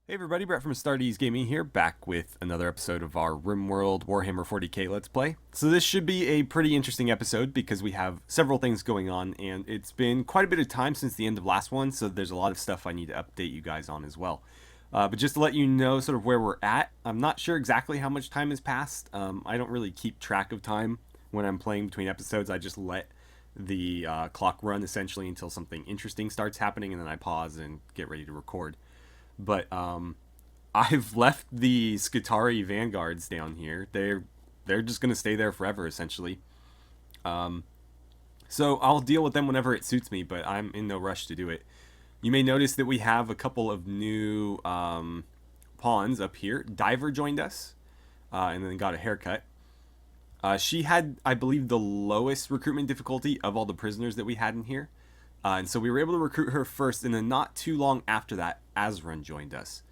Hey everybody, Brett from AstartesGaming here, back with another episode of our RimWorld Warhammer 40k Let's Play. So this should be a pretty interesting episode because we have several things going on, and it's been quite a bit of time since the end of last one, so there's a lot of stuff I need to update you guys on as well. But just to let you know sort of where we're at, I'm not sure exactly how much time has passed. I don't really keep track of time when I'm playing between episodes. I just let the clock run essentially until something interesting starts happening, and then I pause and get ready to record. But I've left the Skitarii Vanguards down here. They're just gonna stay there forever, essentially. So I'll deal with them whenever it suits me, but I'm in no rush to do it. You may notice that we have a couple of new pawns up here. Diver joined us, and then got a haircut. She had, I believe, the lowest recruitment difficulty of all the prisoners that we had in here. And so we were able to recruit her first, and then not too long after that, Azrun joined us.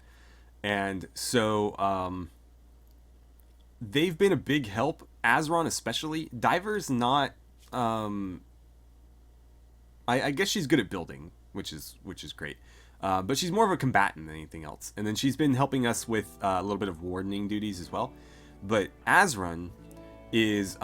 And so they've been a big help. Azrun especially. Diver's not... I guess she's good at building, which is great. But she's more of a combatant than anything else. And then she's been helping us with a little bit of wardening duties as well. But Azrun is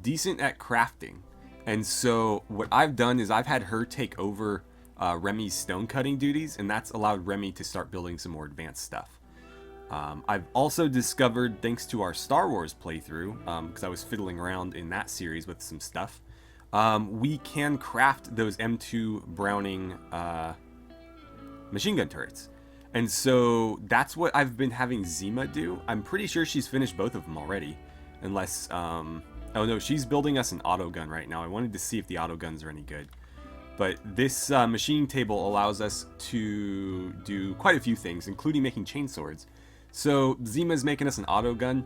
decent at crafting. And so what I've done is I've had her take over Remy's stone cutting duties, and that's allowed Remy to start building some more advanced stuff. I've also discovered, thanks to our Star Wars playthrough, because I was fiddling around in that series with some stuff, we can craft those M2 Browning machine gun turrets. And so that's what I've been having Zima do. I'm pretty sure she's finished both of them already, unless... oh no, she's building us an auto gun right now. I wanted to see if the auto guns are any good. But this machine table allows us to do quite a few things, including making chainswords. So Zima's making us an auto gun.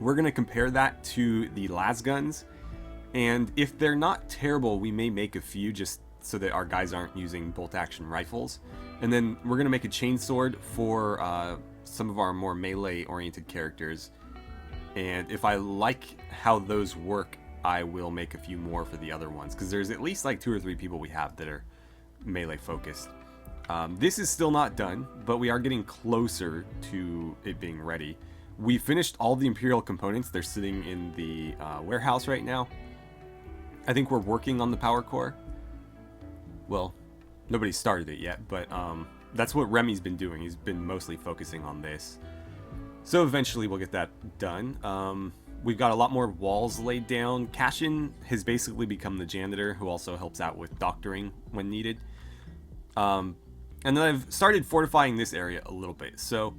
We're going to compare that to the las guns. And if they're not terrible, we may make a few just so that our guys aren't using bolt action rifles. And then we're going to make a chainsword for some of our more melee oriented characters. And if I like how those work, I will make a few more for the other ones, because there's at least like 2 or 3 people we have that are melee focused. This is still not done, but we are getting closer to it being ready. We finished all the Imperial components. They're sitting in the warehouse right now. I think we're working on the power core. Well, nobody started it yet, but that's what Remy's been doing. He's been mostly focusing on this. So eventually we'll get that done. We've got a lot more walls laid down. Cashin has basically become the janitor, who also helps out with doctoring when needed. And then I've started fortifying this area a little bit. So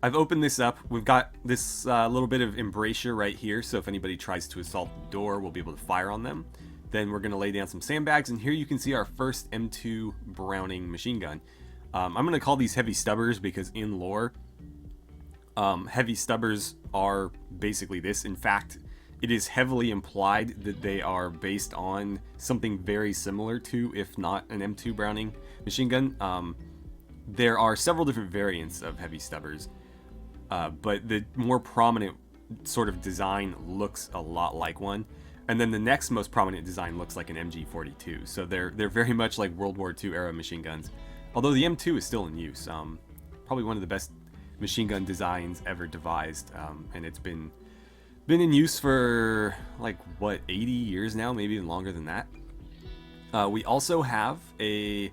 I've opened this up. We've got this little bit of embrasure right here, so if anybody tries to assault the door, we'll be able to fire on them. Then we're going to lay down some sandbags, and here you can see our first M2 Browning machine gun. I'm going to call these heavy stubbers because in lore... heavy stubbers are basically this. In fact, it is heavily implied that they are based on something very similar to, if not an M2 Browning machine gun. There are several different variants of heavy stubbers, but the more prominent sort of design looks a lot like one. And then the next most prominent design looks like an MG42. So they're very much like World War II era machine guns. Although the M2 is still in use. Probably one of the best machine gun designs ever devised, and it's been in use for like what, 80 years now, maybe even longer than that. We also have a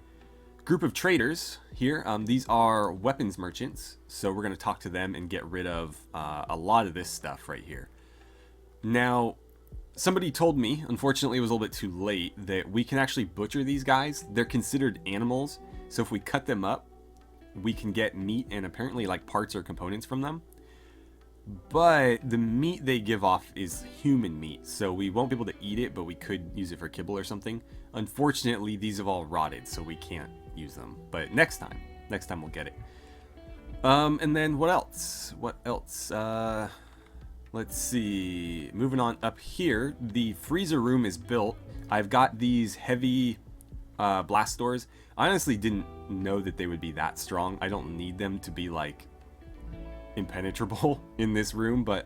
group of traders here. These are weapons merchants, so we're going to talk to them and get rid of a lot of this stuff right here. Now, somebody told me, unfortunately it was a little bit too late, that we can actually butcher these guys. They're considered animals, so if we cut them up, we can get meat and apparently like parts or components from them. But the meat they give off is human meat, so we won't be able to eat it, but we could use it for kibble or something. Unfortunately, these have all rotted, so we can't use them. But next time we'll get it. And then what else? Let's see. Moving on up here, the freezer room is built. I've got these heavy blast doors. I honestly didn't know that they would be that strong. I don't need them to be like impenetrable in this room, but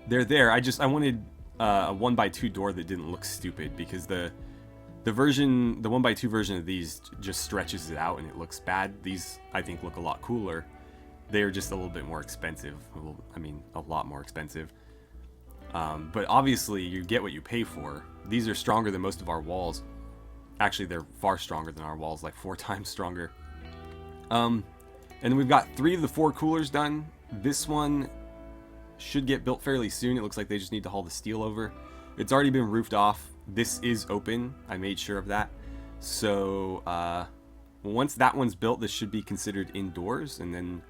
they're there. I wanted a 1x2 door that didn't look stupid, because the The 1x2 version of these just stretches it out and it looks bad. These, I think, look a lot cooler. They're just a little bit more expensive. I mean, a lot more expensive. But obviously, you get what you pay for. These are stronger than most of our walls. Actually, they're far stronger than our walls, like 4 times stronger. And we've got 3 of the 4 coolers done. This one should get built fairly soon. It looks like they just need to haul the steel over. It's already been roofed off. This is open. I made sure of that. So once that one's built, this should be considered indoors. And then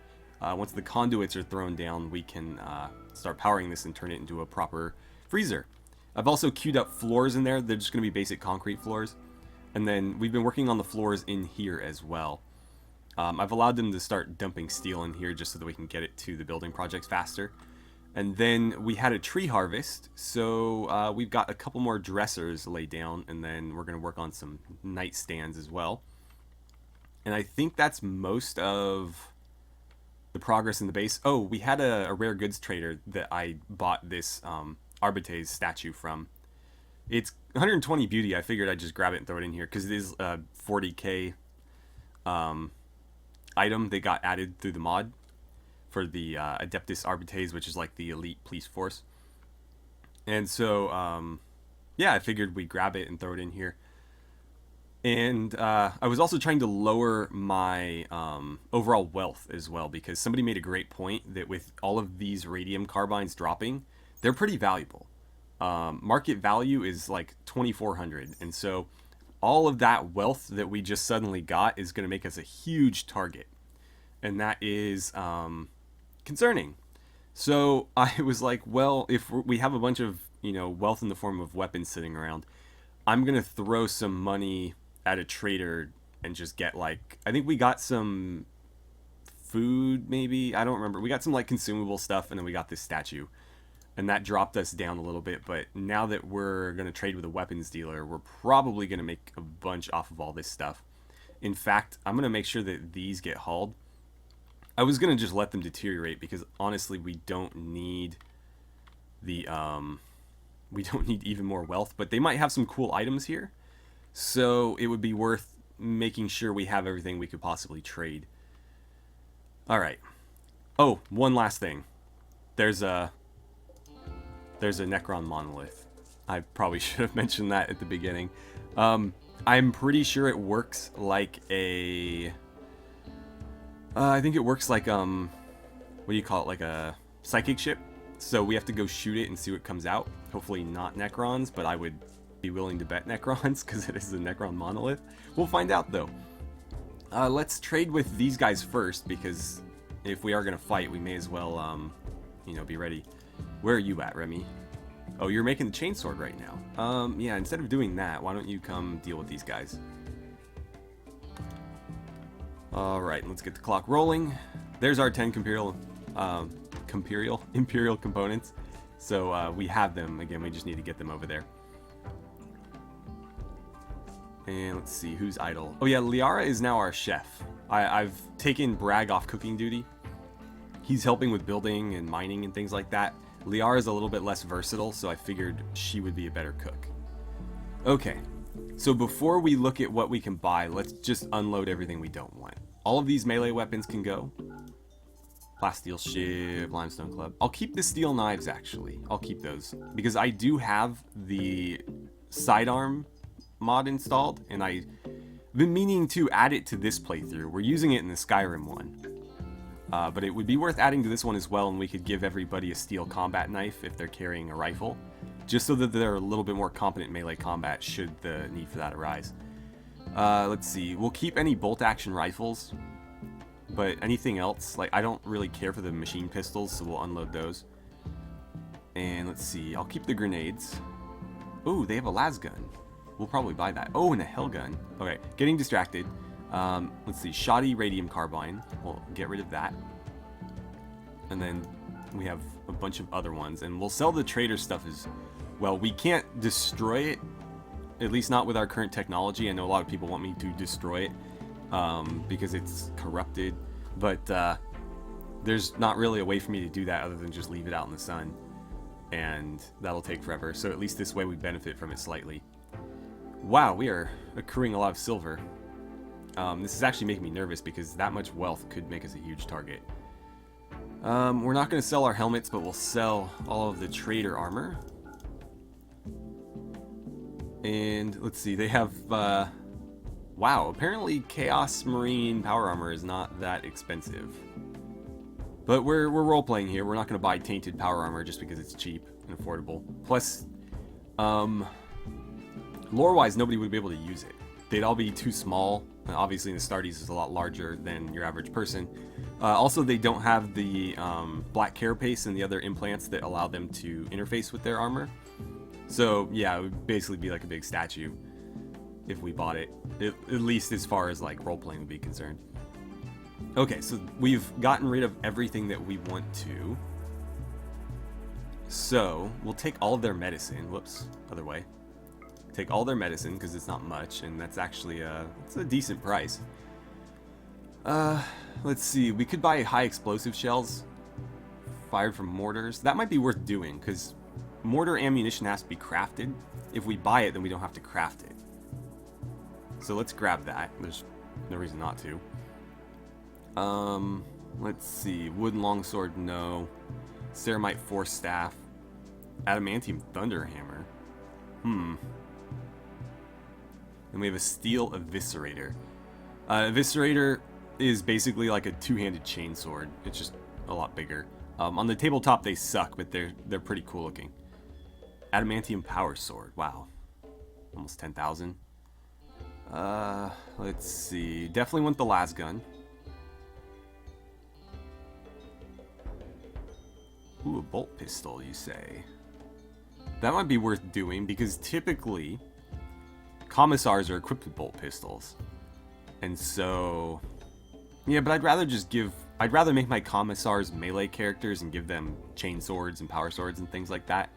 once the conduits are thrown down, we can start powering this and turn it into a proper freezer. I've also queued up floors in there. They're just going to be basic concrete floors. And then we've been working on the floors in here as well. I've allowed them to start dumping steel in here just so that we can get it to the building projects faster. And then we had a tree harvest, so we've got a couple more dressers laid down, and then we're going to work on some nightstands as well. And I think that's most of the progress in the base. Oh, we had a rare goods trader that I bought this Arbites statue from. It's 120 beauty. I figured I'd just grab it and throw it in here because it is a 40k item they got added through the mod for the Adeptus Arbites, which is like the elite police force. And so, yeah, I figured we'd grab it and throw it in here. And I was also trying to lower my overall wealth as well, because somebody made a great point that with all of these radium carbines dropping, they're pretty valuable. Market value is like 2,400, and so all of that wealth that we just suddenly got is going to make us a huge target, and that is concerning. So I was like, well, if we have a bunch of, you know, wealth in the form of weapons sitting around, I'm going to throw some money at a trader and just get, like, I think we got some food, maybe, I don't remember. We got some like consumable stuff, and then we got this statue, and that dropped us down a little bit. But now that we're going to trade with a weapons dealer, we're probably going to make a bunch off of all this stuff. In fact, I'm going to make sure that these get hauled. I was going to just let them deteriorate because honestly, we don't need the we don't need even more wealth, but they might have some cool items here. So it would be worth making sure we have everything we could possibly trade. All right. Oh, one last thing. There's a Necron Monolith. I probably should have mentioned that at the beginning. I'm pretty sure it works like a... I think it works like, what do you call it? Like a psychic ship. So we have to go shoot it and see what comes out. Hopefully not Necrons, but I would be willing to bet Necrons because it is a Necron Monolith. We'll find out though. Let's trade with these guys first, because if we are going to fight, we may as well, you know, be ready. Where are you at, Remy? Oh, you're making the chainsword right now. Yeah, instead of doing that, why don't you come deal with these guys? Alright, let's get the clock rolling. There's our 10 Imperial components. So we have them. Again, we just need to get them over there. And let's see, who's idle? Oh yeah, Liara is now our chef. I've taken Bragg off cooking duty. He's helping with building and mining and things like that. Liara is a little bit less versatile, so I figured she would be a better cook. Okay, so before we look at what we can buy, let's just unload everything we don't want. All of these melee weapons can go. Plasteel shiv, limestone club. I'll keep the steel knives, actually. I'll keep those, because I do have the sidearm mod installed, and I've been meaning to add it to this playthrough. We're using it in the Skyrim one. But it would be worth adding to this one as well, and we could give everybody a steel combat knife if they're carrying a rifle, just so that they're a little bit more competent in melee combat should the need for that arise. Let's see, we'll keep any bolt action rifles, but anything else, like, I don't really care for the machine pistols, so we'll unload those. And let's see, I'll keep the grenades. Oh, they have a las gun. We'll probably buy that. Oh, and a hell gun. Okay, getting distracted. Let's see, shoddy radium carbine. We'll get rid of that. And then we have a bunch of other ones, and we'll sell the trader stuff as well. We can't destroy it, at least not with our current technology. I know a lot of people want me to destroy it because it's corrupted, but there's not really a way for me to do that other than just leave it out in the sun, and that'll take forever. So at least this way we benefit from it slightly. Wow, we are accruing a lot of silver. This is actually making me nervous because that much wealth could make us a huge target. We're not going to sell our helmets, but we'll sell all of the trader armor. And let's see, they have, wow, apparently Chaos Marine power armor is not that expensive. But we're role-playing here. We're not going to buy tainted power armor just because it's cheap and affordable. Plus, lore-wise, nobody would be able to use it. They'd all be too small. Obviously, the Astartes is a lot larger than your average person. Also, they don't have the black carapace and the other implants that allow them to interface with their armor. So, yeah, it would basically be like a big statue if we bought it. At least as far as, like, role-playing would be concerned. Okay, so we've gotten rid of everything that we want to. So, we'll take all of their medicine. Whoops, other way. Take all their medicine, because it's not much, and that's actually it's a decent price. Let's see, we could buy high explosive shells fired from mortars. That might be worth doing, because mortar ammunition has to be crafted. If we buy it, then we don't have to craft it. So let's grab that. There's no reason not to. Let's see, wooden longsword, no. Ceramite force staff. Adamantium thunderhammer. And we have a steel eviscerator. Eviscerator is basically like a two-handed chainsword. It's just a lot bigger. On the tabletop they suck, but they're pretty cool looking. Adamantium power sword. Wow, almost 10,000. Let's see. Definitely want the las gun. Ooh, a bolt pistol, you say? That might be worth doing because typically commissars are equipped with bolt pistols. And so, yeah, but I'd rather make my commissars melee characters and give them chain swords and power swords and things like that.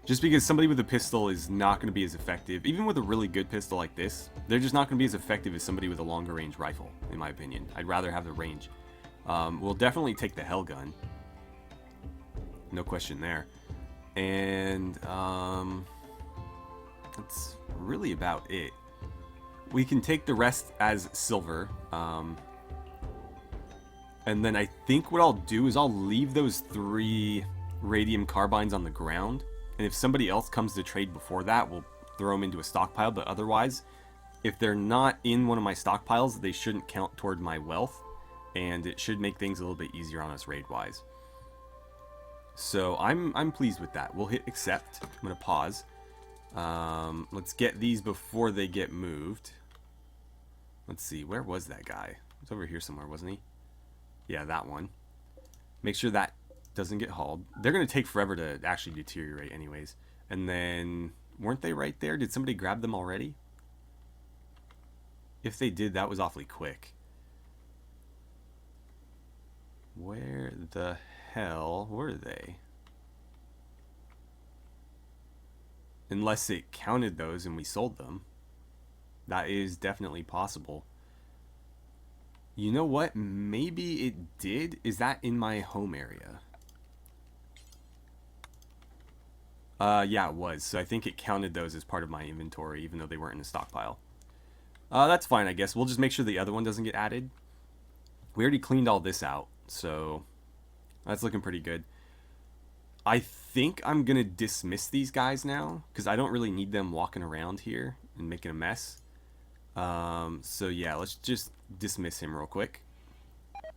Just because somebody with a pistol is not going to be as effective, even with a really good pistol like this, they're just not going to be as effective as somebody with a longer range rifle, in my opinion. I'd rather have the range. We'll definitely take the hell gun. No question there. And, that's really about it. We can take the rest as silver. And then I think what I'll do is I'll leave those 3 radium carbines on the ground. And if somebody else comes to trade before that, we'll throw them into a stockpile. But otherwise, if they're not in one of my stockpiles, they shouldn't count toward my wealth. And it should make things a little bit easier on us raid-wise. So I'm pleased with that. We'll hit accept. I'm going to pause. Let's get these before they get moved. Let's see. Where was that guy? He was over here somewhere, wasn't he? Yeah, that one. Make sure that doesn't get hauled. They're going to take forever to actually deteriorate anyways. And then, weren't they right there? Did somebody grab them already? If they did, that was awfully quick. Where the hell were they? Unless it counted those and we sold them. That is definitely possible. You know what? Maybe it did. Is that in my home area? Yeah, it was. So I think it counted those as part of my inventory, even though they weren't in a stockpile. That's fine, I guess. We'll just make sure the other one doesn't get added. We already cleaned all this out, so that's looking pretty good. I think I'm going to dismiss these guys now, because I don't really need them walking around here and making a mess. So yeah, let's just dismiss him real quick.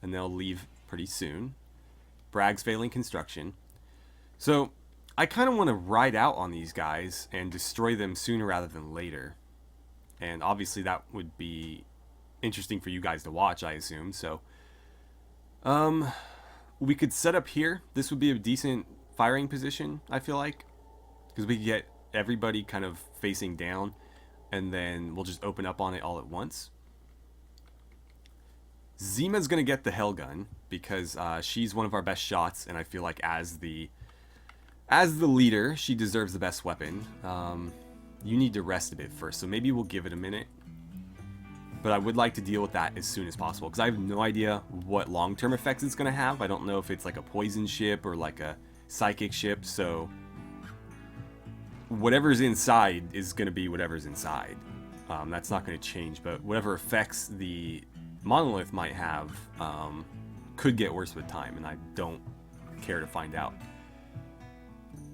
And they'll leave pretty soon. Bragg's failing construction. So, I kind of want to ride out on these guys and destroy them sooner rather than later. And obviously that would be interesting for you guys to watch, I assume. So, we could set up here. This would be a decent firing position, I feel like. Because we could get everybody kind of facing down. And then we'll just open up on it all at once. Zima's going to get the hell gun. Because she's one of our best shots. And I feel like as the leader, she deserves the best weapon. You need to rest a bit first. So maybe we'll give it a minute. But I would like to deal with that as soon as possible. Because I have no idea what long-term effects it's going to have. I don't know if it's like a poison ship or like a psychic ship. So whatever's inside is going to be whatever's inside. That's not going to change, but whatever effects the monolith might have could get worse with time, and I don't care to find out.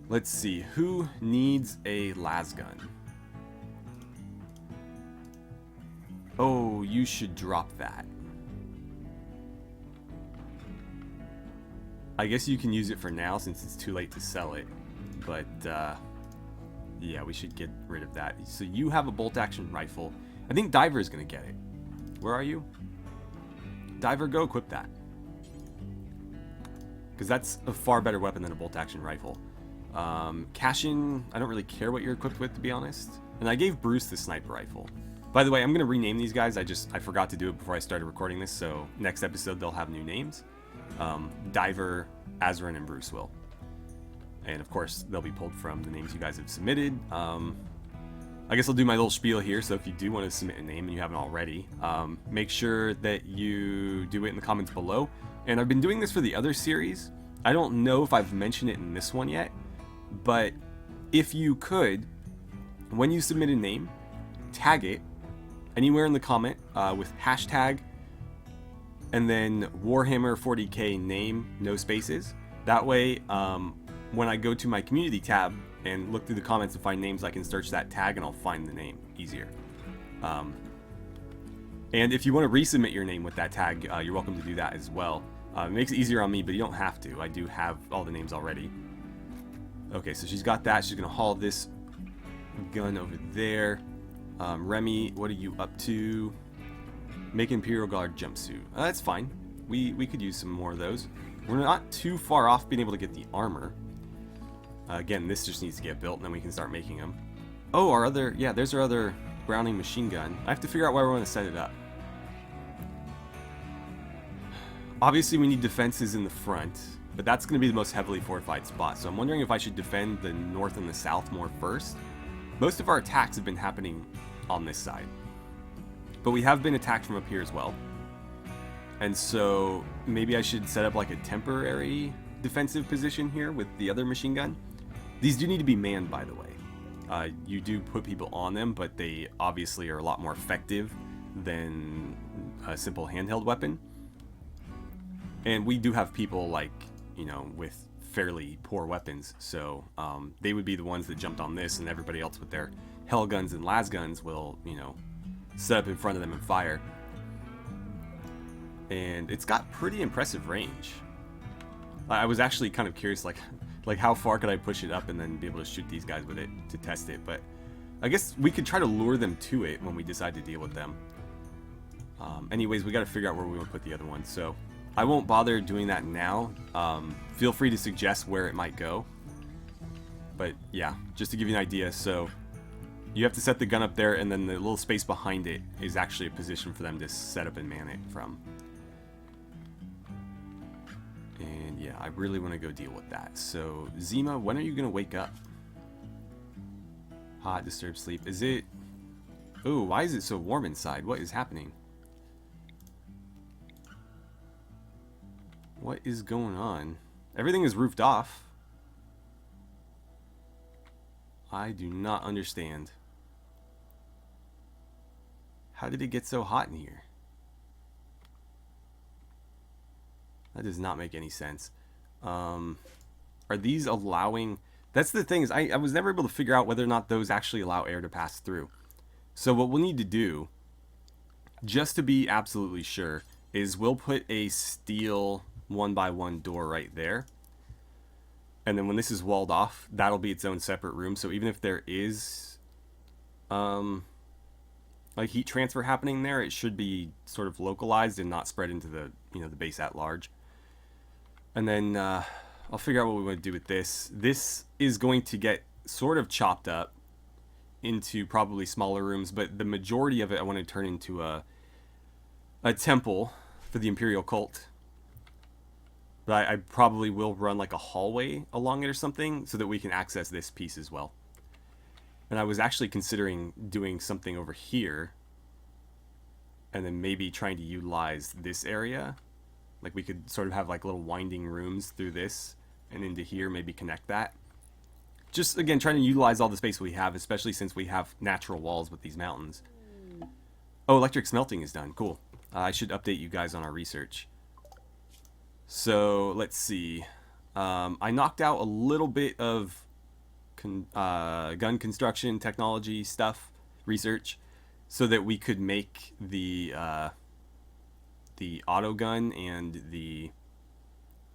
Let's see, who needs a las gun? Oh, you should drop that. I guess you can use it for now since it's too late to sell it, but yeah, we should get rid of that. So you have a bolt action rifle. I think Diver is going to get it. Where are you? Diver, go equip that. Because that's a far better weapon than a bolt action rifle. Cashin, I don't really care what you're equipped with, to be honest. And I gave Bruce the sniper rifle. By the way, I'm going to rename these guys. I forgot to do it before I started recording this, so next episode they'll have new names. Diver, Azrin, and Bruce will. And of course, they'll be pulled from the names you guys have submitted. I guess I'll do my little spiel here, so if you do want to submit a name and you haven't already, make sure that you do it in the comments below. And I've been doing this for the other series. I don't know if I've mentioned it in this one yet, but if you could, when you submit a name, tag it anywhere in the comment with hashtag and then Warhammer 40k name, no spaces. That way, when I go to my community tab and look through the comments to find names, I can search that tag and I'll find the name easier. And if you want to resubmit your name with that tag, you're welcome to do that as well. It makes it easier on me, but you don't have to. I do have all the names already. Okay, so she's got that. She's going to haul this gun over there. Remy, what are you up to? Make Imperial Guard jumpsuit. That's fine. We could use some more of those. We're not too far off being able to get the armor. Again, this just needs to get built, and then we can start making them. Oh, our other... Yeah, there's our other Browning machine gun. I have to figure out where we want to set it up. Obviously, we need defenses in the front, but that's going to be the most heavily fortified spot. So I'm wondering if I should defend the north and the south more first. Most of our attacks have been happening on this side, but we have been attacked from up here as well. And so maybe I should set up like a temporary defensive position here with the other machine gun. These do need to be manned, by the way. You do put people on them, but they obviously are a lot more effective than a simple handheld weapon. And we do have people, like, you know, with fairly poor weapons, so they would be the ones that jumped on this, and everybody else with their hell guns and las guns will, you know, set up in front of them and fire. And it's got pretty impressive range. I was actually kind of curious, like how far could I push it up and then be able to shoot these guys with it to test it, but I guess we could try to lure them to it when we decide to deal with them. Anyways, we got to figure out where we want to put the other one, so I won't bother doing that now. Feel free to suggest where it might go. But yeah, just to give you an idea, so you have to set the gun up there, and then the little space behind it is actually a position for them to set up and man it from. And yeah, I really want to go deal with that. So Zima, when are you going to wake up? Hot, disturbed sleep. Is it... Ooh, why is it so warm inside? What is happening? What is going on? Everything is roofed off. I do not understand. How did it get so hot in here? That does not make any sense. Are these allowing... That's the thing, is I was never able to figure out whether or not those actually allow air to pass through. So what we'll need to do, just to be absolutely sure, is we'll put a steel 1x1 door right there. And then when this is walled off, that'll be its own separate room. So even if there is like heat transfer happening there, it should be sort of localized and not spread into the, you know, the base at large. And then I'll figure out what we want to do with this. This is going to get sort of chopped up into probably smaller rooms, but the majority of it I want to turn into a temple for the Imperial cult. But I probably will run like a hallway along it or something so that we can access this piece as well. And I was actually considering doing something over here and then maybe trying to utilize this area. Like we could sort of have like little winding rooms through this and into here, maybe connect that. just, again, trying to utilize all the space we have, especially since we have natural walls with these mountains. Oh, electric smelting is done. Cool. I should update you guys on our research. So, let's see. I knocked out a little bit of gun construction technology stuff, research, so that we could make the auto gun and the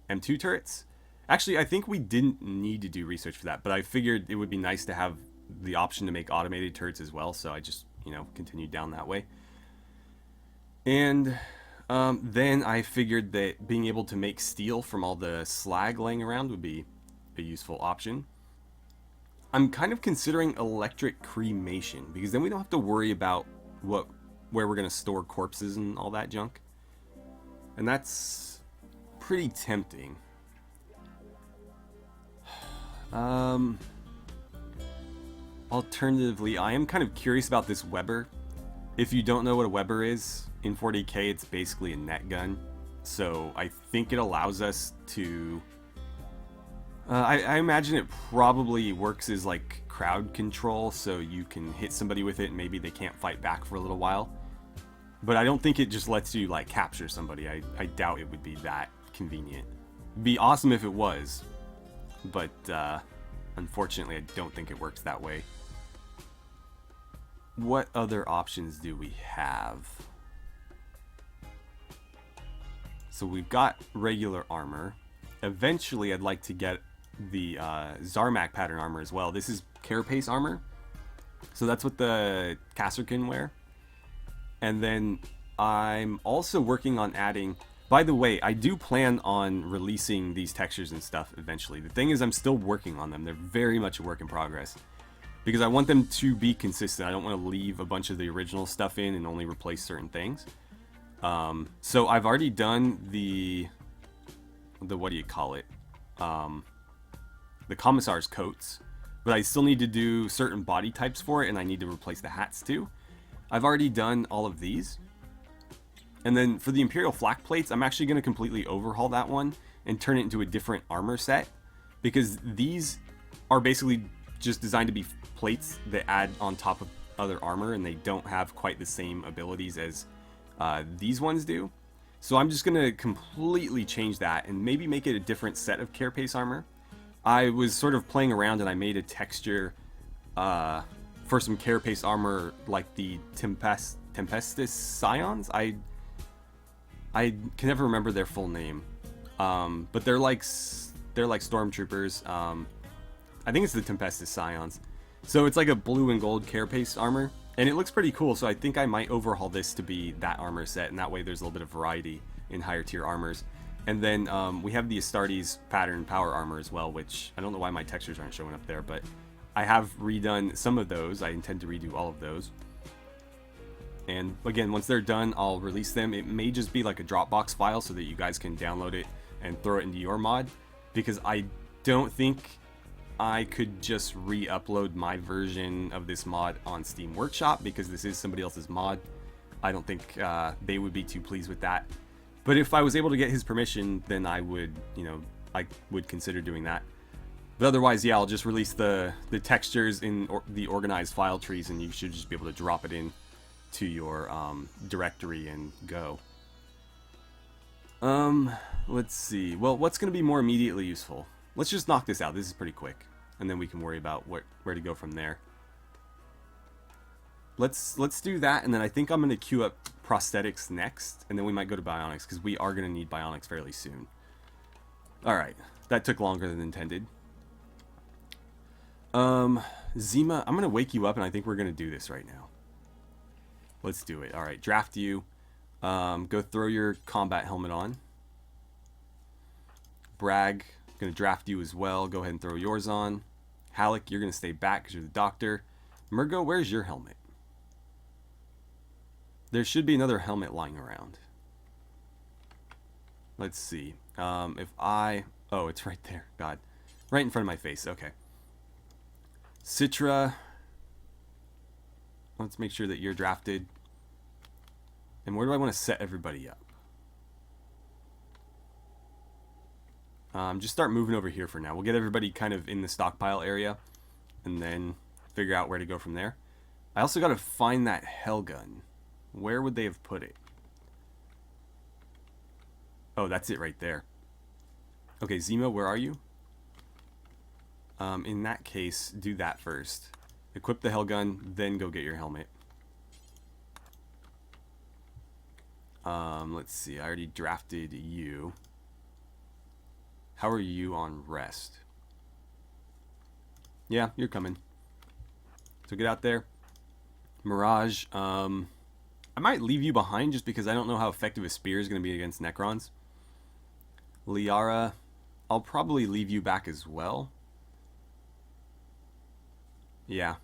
M2 turrets. Actually, I think we didn't need to do research for that, but I figured it would be nice to have the option to make automated turrets as well, so I just, continued down that way. And then I figured that being able to make steel from all the slag laying around would be a useful option. I'm kind of considering electric cremation, because then we don't have to worry about where we're going to store corpses and all that junk. And that's pretty tempting. Alternatively, I am kind of curious about this Weber. If you don't know what a Weber is, in 40k it's basically a net gun. So I think it allows us to... I imagine it probably works as like crowd control, so you can hit somebody with it and maybe they can't fight back for a little while. But I don't think it just lets you like capture somebody. I doubt it would be that convenient. It'd be awesome if it was, but unfortunately I don't think it works that way. What other options do we have? So we've got regular armor. Eventually I'd like to get the Zarmak pattern armor as well. This is carapace armor, so that's what the Kasserkin wear. And then I'm also working on adding... By the way, I do plan on releasing these textures and stuff eventually. The thing is, I'm still working on them. They're very much a work in progress, because I want them to be consistent. I don't want to leave a bunch of the original stuff in and only replace certain things. So I've already done the what do you call it? The commissar's coats, but I still need to do certain body types for it, and I need to replace the hats too. I've already done all of these. And then for the Imperial flak plates, I'm actually going to completely overhaul that one and turn it into a different armor set, because these are basically just designed to be plates that add on top of other armor, and they don't have quite the same abilities as these ones do. So I'm just going to completely change that and maybe make it a different set of carapace armor. I was sort of playing around and I made a texture for some carapace armor like the Tempestus Scions. I can never remember their full name, but they're like stormtroopers. I think it's the Tempestus Scions. So it's like a blue and gold carapace armor, and it looks pretty cool. So I think I might overhaul this to be that armor set, and that way there's a little bit of variety in higher tier armors. And then we have the Astartes pattern power armor as well, which I don't know why my textures aren't showing up there, but I have redone some of those. I intend to redo all of those. And again, once they're done, I'll release them. It may just be like a Dropbox file so that you guys can download it and throw it into your mod, because I don't think I could just re-upload my version of this mod on Steam Workshop, because this is somebody else's mod. I don't think they would be too pleased with that. But if I was able to get his permission, then I would, I would consider doing that. But otherwise, yeah, I'll just release the textures in the organized file trees, and you should just be able to drop it in to your directory and go. Let's see. Well, what's going to be more immediately useful? Let's just knock this out. This is pretty quick, and then we can worry about where to go from there. Let's do that, and then I think I'm going to queue up prosthetics next, and then we might go to bionics, because we are going to need bionics fairly soon. Alright, that took longer than intended. Zima, I'm going to wake you up, and I think we're going to do this right now. Let's do it. Alright, draft you. Go throw your combat helmet on. Bragg, going to draft you as well. Go ahead and throw yours on. Halleck, you're going to stay back because you're the doctor. Murgo, where's your helmet? There should be another helmet lying around. Let's see. Oh, it's right there. God. Right in front of my face. Okay. Citra. Let's make sure that you're drafted. And where do I want to set everybody up? Just start moving over here for now. We'll get everybody kind of in the stockpile area, and then figure out where to go from there. I also got to find that hell gun. Where would they have put it? Oh, that's it right there. Okay, Zima, where are you? In that case, do that first. Equip the hell gun, then go get your helmet. Let's see, I already drafted you. How are you on rest? Yeah, you're coming. So get out there. Mirage, I might leave you behind just because I don't know how effective a spear is going to be against Necrons. Liara, I'll probably leave you back as well. Yeah.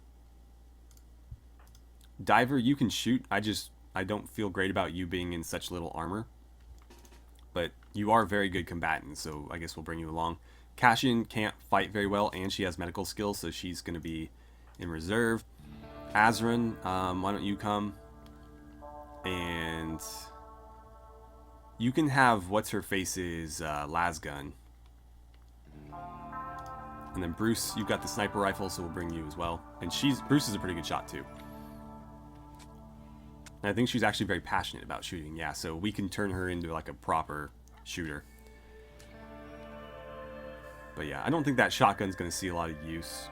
Diver, you can shoot. I don't feel great about you being in such little armor. But you are a very good combatant, so I guess we'll bring you along. Cashin can't fight very well, and she has medical skills, so she's going to be in reserve. Azran, why don't you come? And you can have what's-her-face's lasgun. And then Bruce, you've got the sniper rifle, so we'll bring you as well. And Bruce is a pretty good shot, too. And I think she's actually very passionate about shooting, yeah, so we can turn her into like a proper shooter. But yeah, I don't think that shotgun's going to see a lot of use.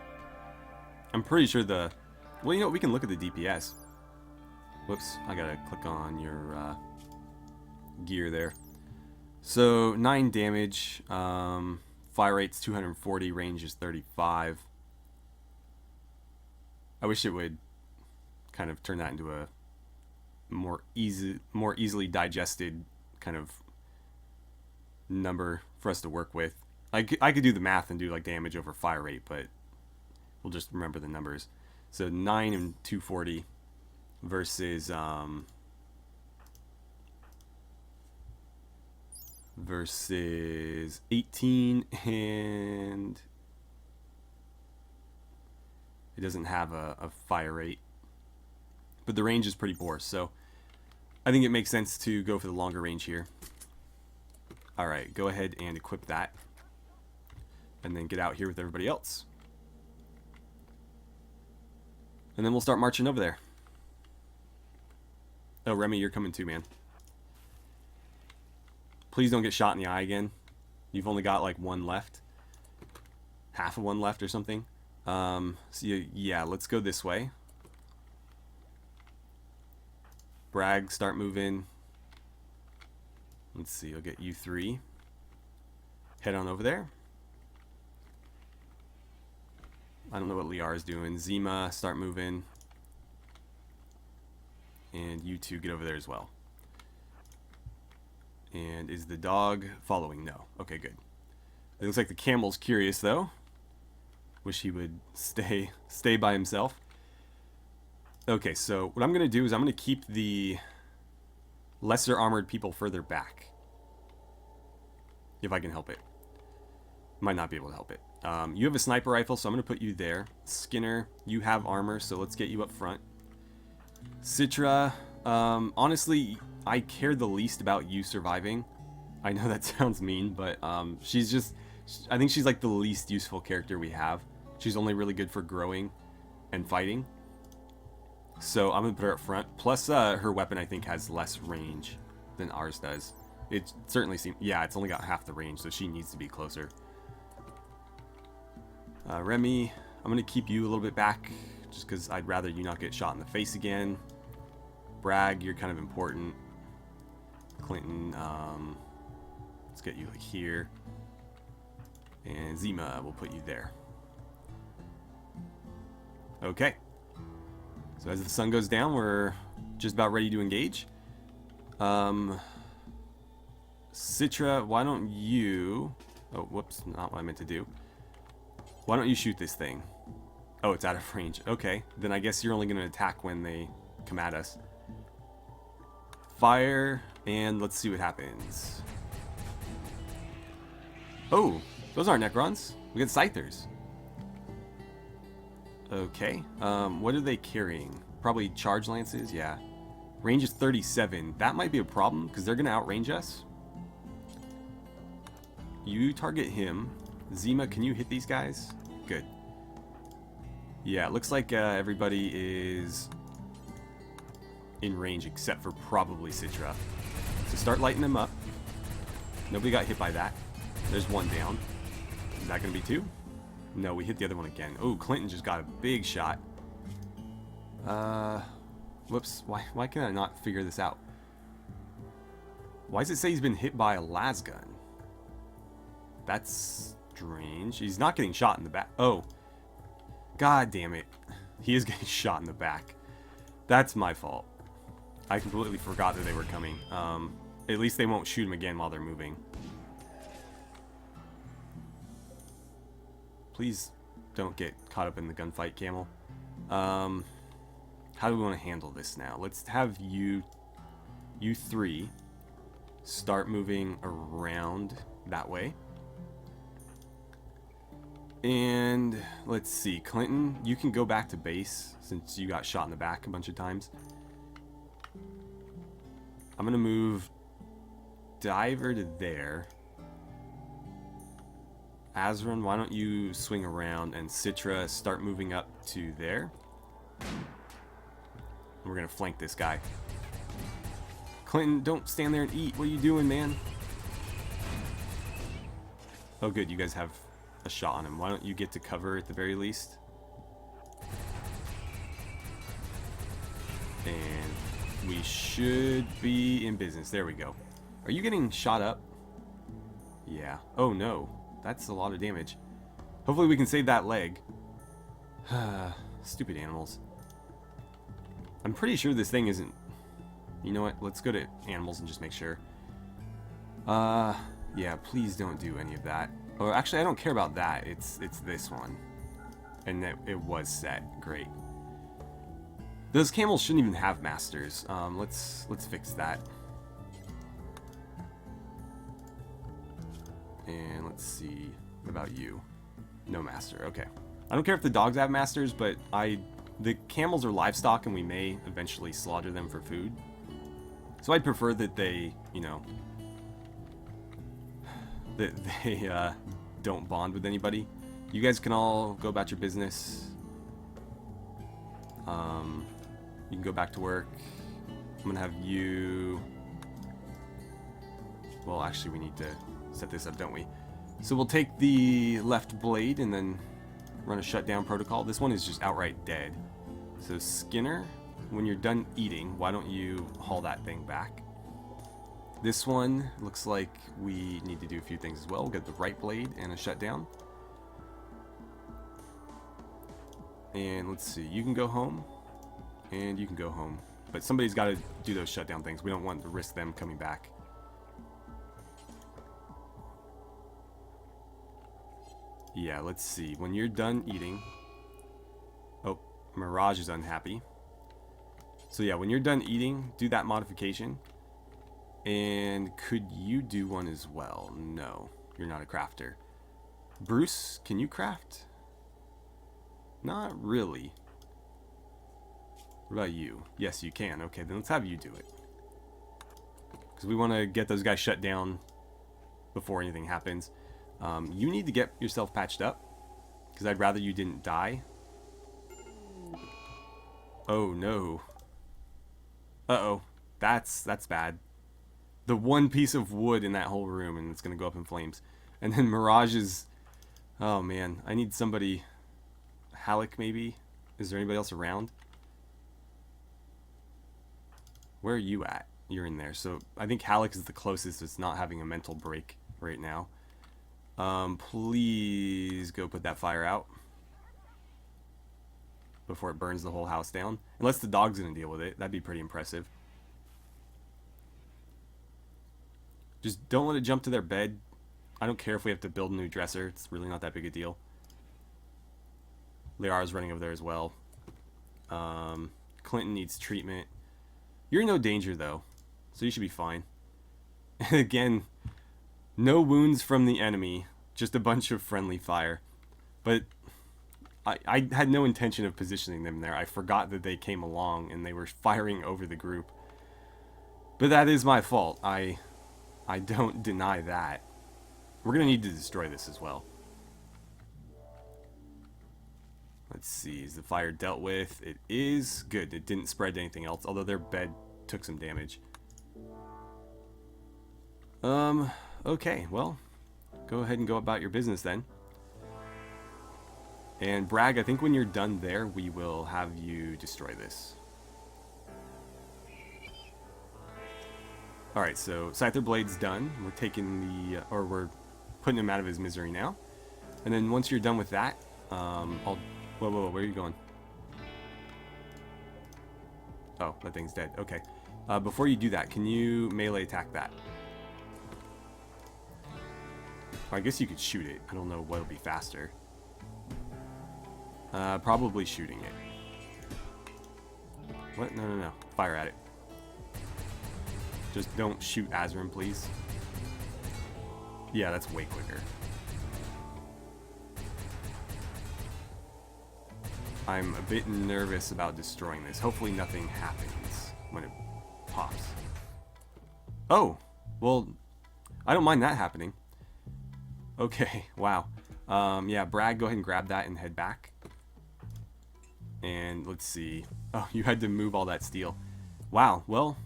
I'm pretty sure well, you know what, we can look at the DPS. Whoops, I gotta click on your gear there. So, 9 damage, fire rate's 240, range is 35. I wish it would kind of turn that into a more easily digested kind of number for us to work with. I could do the math and do like damage over fire rate, but we'll just remember the numbers. So 9 and 240 versus versus 18, and it doesn't have a fire rate, but the range is pretty poor, so I think it makes sense to go for the longer range here. Alright, go ahead and equip that, and then get out here with everybody else. And then we'll start marching over there. Oh, Remy, you're coming too, man. Please don't get shot in the eye again. You've only got like one left. Half of one left or something. So yeah, let's go this way. Bragg, start moving. Let's see, I'll get you 3. Head on over there. I don't know what Liar is doing. Zima, start moving. And you 2 get over there as well. And is the dog following? No. Okay, good. It looks like the camel's curious, though. Wish he would stay by himself. Okay, so what I'm going to do is I'm going to keep the lesser armored people further back. If I can help it. Might not be able to help it. You have a sniper rifle, so I'm going to put you there. Skinner, you have armor, so let's get you up front. Citra, honestly, I care the least about you surviving. I know that sounds mean, but she's just... I think she's like the least useful character we have. She's only really good for growing and fighting. So I'm going to put her up front. Plus, her weapon, I think, has less range than ours does. It certainly seems... Yeah, it's only got half the range, so she needs to be closer. Remy, I'm going to keep you a little bit back, just because I'd rather you not get shot in the face again. Bragg, you're kind of important. Clinton, let's get you like here. And Zima, we'll put you there. Okay. So as the sun goes down, we're just about ready to engage. Citra, why don't you... Oh, whoops, not what I meant to do. Why don't you shoot this thing? Oh, it's out of range. Okay, then I guess you're only going to attack when they come at us. Fire, and let's see what happens. Oh, those aren't Necrons. We got Scythers. Okay, what are they carrying? Probably charge lances, yeah. Range is 37. That might be a problem, because they're going to outrange us. You target him. Zima, can you hit these guys? Good. Yeah, it looks like everybody is in range except for probably Citra. So start lighting them up. Nobody got hit by that. There's one down. Is that going to be two? No, we hit the other one again. Oh, Clinton just got a big shot. Whoops. Why can I not figure this out? Why does it say he's been hit by a lasgun? That's strange. He's not getting shot in the back. Oh. God damn it. He is getting shot in the back. That's my fault. I completely forgot that they were coming. At least they won't shoot him again while they're moving. Please don't get caught up in the gunfight, Camel. How do we want to handle this now? Let's have you three start moving around that way. And let's see, Clinton, you can go back to base since you got shot in the back a bunch of times. I'm gonna move Diver to there. Azran, why don't you swing around, and Citra start moving up to there. We're gonna flank this guy. Clinton, don't stand there and eat. What are you doing, man? Oh good, you guys have a shot on him. Why don't you get to cover at the very least? And we should be in business. There we go. Are you getting shot up? Yeah. Oh no. That's a lot of damage. Hopefully we can save that leg. Stupid animals. I'm pretty sure this thing isn't... You know what? Let's go to animals and just make sure. Yeah, please don't do any of that. Oh, actually, I don't care about that. It's this one. And it was set. Great. Those camels shouldn't even have masters. Let's fix that. And let's see. What about you? No master. Okay. I don't care if the dogs have masters, but the camels are livestock and we may eventually slaughter them for food. So I'd prefer that they, you know, that they don't bond with anybody. You guys can all go about your business. You can go back to work. I'm gonna have you... Well, actually, we need to set this up, don't we? So we'll take the left blade and then run a shutdown protocol. This one is just outright dead. So Skinner, when you're done eating, why don't you haul that thing back? This one looks like we need to do a few things as well. We'll get the right blade and a shutdown. And let's see, you can go home and you can go home. But somebody's got to do those shutdown things. We don't want to risk them coming back. Yeah, let's see. When you're done eating... Oh, Mirage is unhappy. So yeah, when you're done eating, do that modification. And could you do one as well? No, you're not a crafter. Bruce, can you craft? Not really. What about you? Yes, you can. Okay, then let's have you do it. Because we want to get those guys shut down before anything happens. You need to get yourself patched up, because I'd rather you didn't die. Oh no. Uh-oh. That's bad. The one piece of wood in that whole room, and it's going to go up in flames. And then Mirage is... Oh man, I need somebody... Halleck maybe? Is there anybody else around? Where are you at? You're in there. So I think Halleck is the closest. It's not having a mental break right now. Please go put that fire out before it burns the whole house down. Unless the dog's gonna deal with it. That'd be pretty impressive. Just don't let it jump to their bed. I don't care if we have to build a new dresser. It's really not that big a deal. Liara's running over there as well. Clinton needs treatment. You're in no danger though, so you should be fine. And again, no wounds from the enemy, just a bunch of friendly fire. But I had no intention of positioning them there. I forgot that they came along and they were firing over the group. But that is my fault. I don't deny that. We're going to need to destroy this as well. Let's see, is the fire dealt with? It is. Good, it didn't spread to anything else, although their bed took some damage. Okay, well, go ahead and go about your business then. And Bragg, I think when you're done there, we will have you destroy this. Alright, so Scyther Blade's done. We're taking the, or we're putting him out of his misery now. And then once you're done with that, I'll, whoa, where are you going? Oh, that thing's dead. Okay. Before you do that, can you melee attack that? I guess you could shoot it. I don't know what'll be faster. Probably shooting it. What? No. Fire at it. Just don't shoot Azrim, please. Yeah, that's way quicker. I'm a bit nervous about destroying this. Hopefully nothing happens when it pops. Oh! Well, I don't mind that happening. Okay, wow. Yeah, Bragg, go ahead and grab that and head back. And let's see. Oh, you had to move all that steel. Wow, well,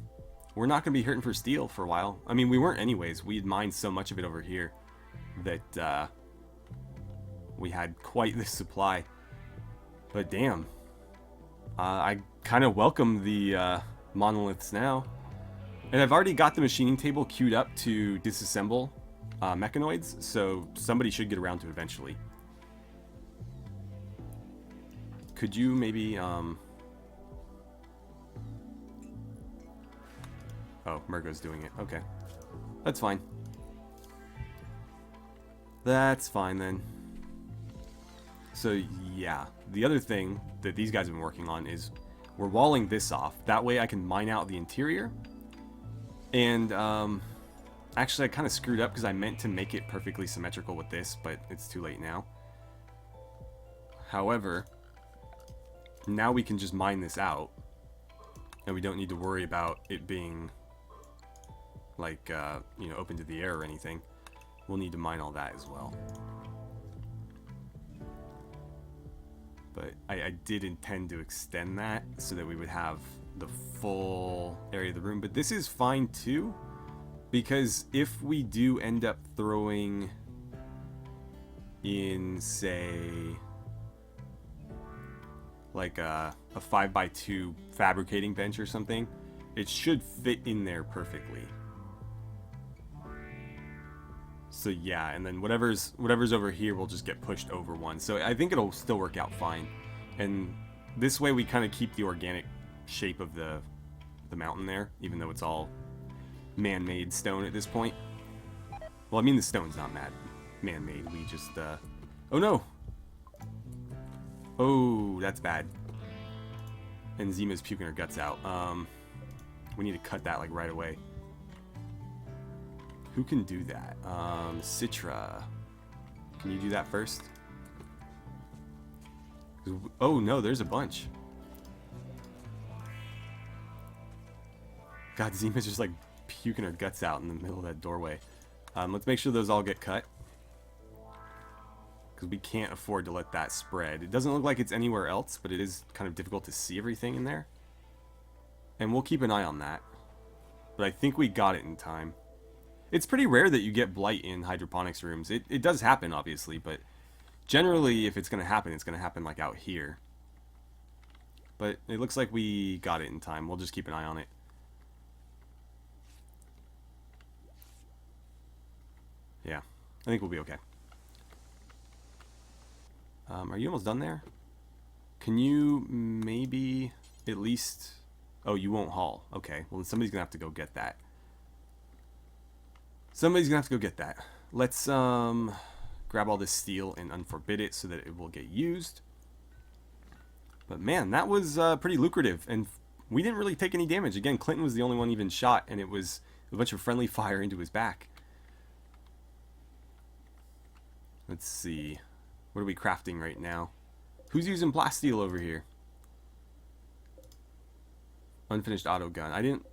we're not going to be hurting for steel for a while. I mean, we weren't anyways. We had mined so much of it over here that we had quite the supply. But damn. I kind of welcome the monoliths now. And I've already got the machining table queued up to disassemble mechanoids, so somebody should get around to eventually. Could you maybe, Oh, Murgo's doing it. Okay. That's fine. That's fine then. So, yeah. The other thing that these guys have been working on is we're walling this off. That way I can mine out the interior. And, actually I kind of screwed up because I meant to make it perfectly symmetrical with this, but it's too late now. However, now we can just mine this out. And we don't need to worry about it being, like, you know, open to the air or anything. We'll need to mine all that as well. But I did intend to extend that so that we would have the full area of the room. But this is fine too, because if we do end up throwing in, say, like a 5x2 fabricating bench or something, it should fit in there perfectly. So yeah, and then whatever's over here will just get pushed over one. So I think it'll still work out fine. And this way we kind of keep the organic shape of the mountain there, even though it's all man-made stone at this point. Well, I mean the stone's not man-made. We just oh no! Oh, that's bad. And Zima's puking her guts out. We need to cut that like right away. Who can do that? Citra. Can you do that first? Oh no, there's a bunch. God, Zima's just like puking her guts out in the middle of that doorway. Let's make sure those all get cut, because we can't afford to let that spread. It doesn't look like it's anywhere else, but it is kind of difficult to see everything in there. And we'll keep an eye on that. But I think we got it in time. It's pretty rare that you get blight in hydroponics rooms. It does happen, obviously, but generally, if it's going to happen like out here. But it looks like we got it in time. We'll just keep an eye on it. Yeah, I think we'll be okay. Are you almost done there? Can you maybe at least... Oh, you won't haul. Okay, well, somebody's going to have to go get that. Somebody's going to have to go get that. Let's grab all this steel and unforbid it so that it will get used. But man, that was pretty lucrative. And we didn't really take any damage. Again, Clinton was the only one even shot, and it was a bunch of friendly fire into his back. Let's see. What are we crafting right now? Who's using plasteel over here? Unfinished auto gun. I didn't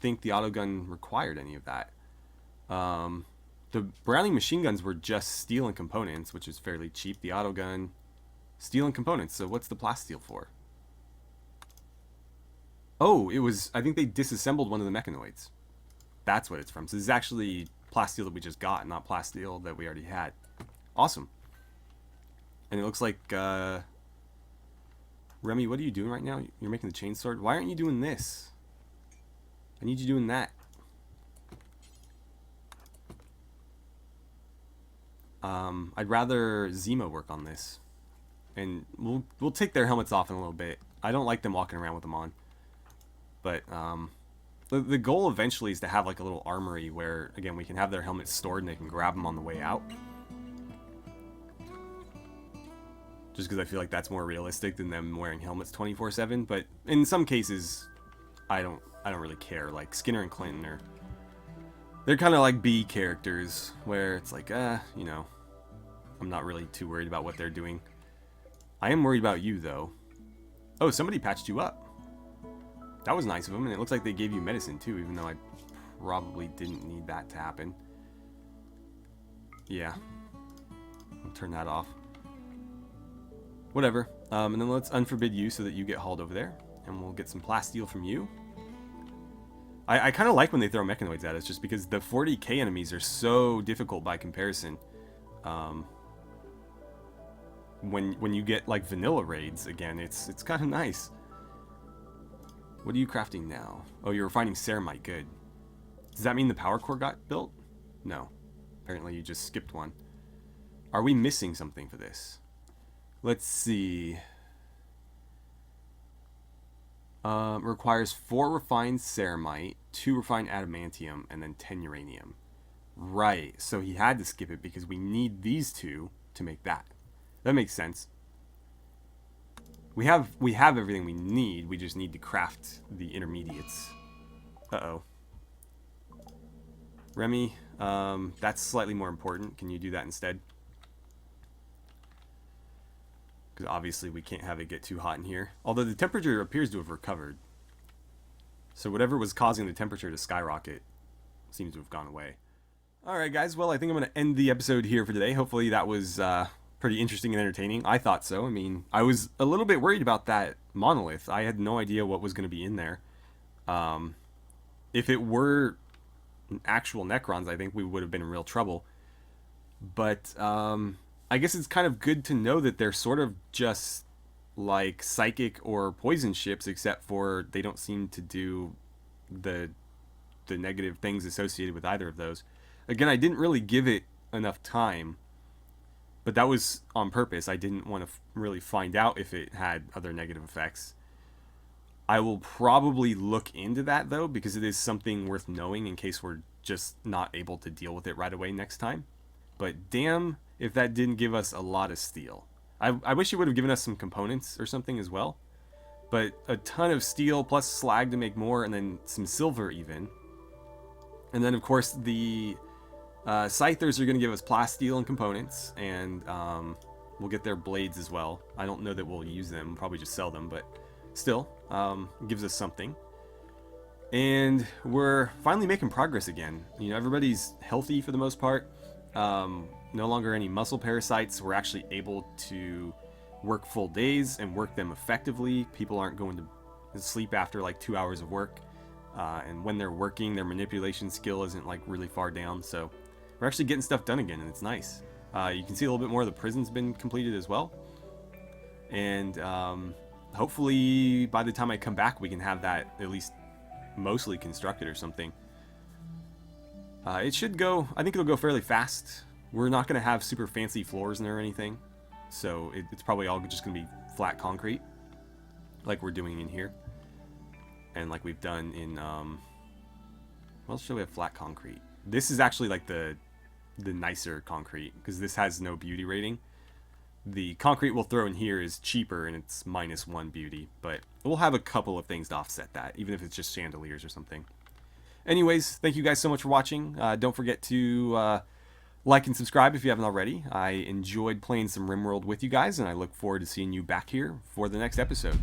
think the auto gun required any of that. The Browning machine guns were just steel and components, which is fairly cheap. The auto gun, steel and components. So what's the plasteel for? Oh, it was, I think they disassembled one of the mechanoids. That's what it's from. So this is actually plasteel that we just got, not plasteel that we already had. Awesome. And it looks like, Remy, what are you doing right now? You're making the chainsword? Why aren't you doing this? I need you doing that. I'd rather Zemo work on this. And we'll take their helmets off in a little bit. I don't like them walking around with them on. But, the goal eventually is to have like a little armory where, again, we can have their helmets stored and they can grab them on the way out. Just because I feel like that's more realistic than them wearing helmets 24/7. But in some cases, I don't really care. Like Skinner and Clinton they're kind of like B characters where it's like, you know, I'm not really too worried about what they're doing. I am worried about you though. Oh, somebody patched you up. That was nice of them, and it looks like they gave you medicine too, even though I probably didn't need that to happen. Yeah. I'll turn that off. Whatever. And then let's unforbid you so that you get hauled over there. And we'll get some plasteel from you. I kind of like when they throw mechanoids at us, just because the 40k enemies are so difficult by comparison. When you get like vanilla raids, again, it's kind of nice. What are you crafting now? Oh, you're refining ceramite. Good. Does that mean the power core got built? No. Apparently you just skipped one. Are we missing something for this? Let's see. Requires 4 refined ceramite, 2 refined adamantium, and then 10 uranium. Right. So he had to skip it because we need these 2 to make that. That makes sense. We have everything we need. We just need to craft the intermediates. Uh-oh. Remy, that's slightly more important. Can you do that instead? Because obviously we can't have it get too hot in here. Although the temperature appears to have recovered. So whatever was causing the temperature to skyrocket seems to have gone away. Alright guys, well I think I'm going to end the episode here for today. Hopefully that was pretty interesting and entertaining. I thought so. I mean, I was a little bit worried about that monolith. I had no idea what was going to be in there. If it were actual Necrons, I think we would have been in real trouble. But I guess it's kind of good to know that they're sort of just like psychic or poison ships, except for they don't seem to do the negative things associated with either of those. Again, I didn't really give it enough time, but that was on purpose. I didn't want to really find out if it had other negative effects. I will probably look into that though, because it is something worth knowing in case we're just not able to deal with it right away next time. But damn if that didn't give us a lot of steel. I wish it would have given us some components or something as well. But a ton of steel plus slag to make more, and then some silver even. And then of course the Scythers are going to give us plasteel and components, and we'll get their blades as well. I don't know that we'll use them, we'll probably just sell them, but still, it gives us something. And we're finally making progress again. You know, everybody's healthy for the most part. No longer any muscle parasites. We're actually able to work full days and work them effectively. People aren't going to sleep after like 2 hours of work. And when they're working, their manipulation skill isn't like really far down. So we're actually getting stuff done again, and it's nice. You can see a little bit more of the prison's been completed as well. And hopefully by the time I come back, we can have that at least mostly constructed or something. It should go, I think it'll go fairly fast. We're not going to have super fancy floors in there or anything. So it's probably all just going to be flat concrete, like we're doing in here. And like we've done in, well, should we have flat concrete? This is actually like the nicer concrete, because this has no beauty rating. The concrete we'll throw in here is cheaper, and it's -1 beauty, but we'll have a couple of things to offset that, even if it's just chandeliers or something. Anyways, thank you guys so much for watching. Don't forget to like and subscribe if you haven't already. I enjoyed playing some RimWorld with you guys, and I look forward to seeing you back here for the next episode.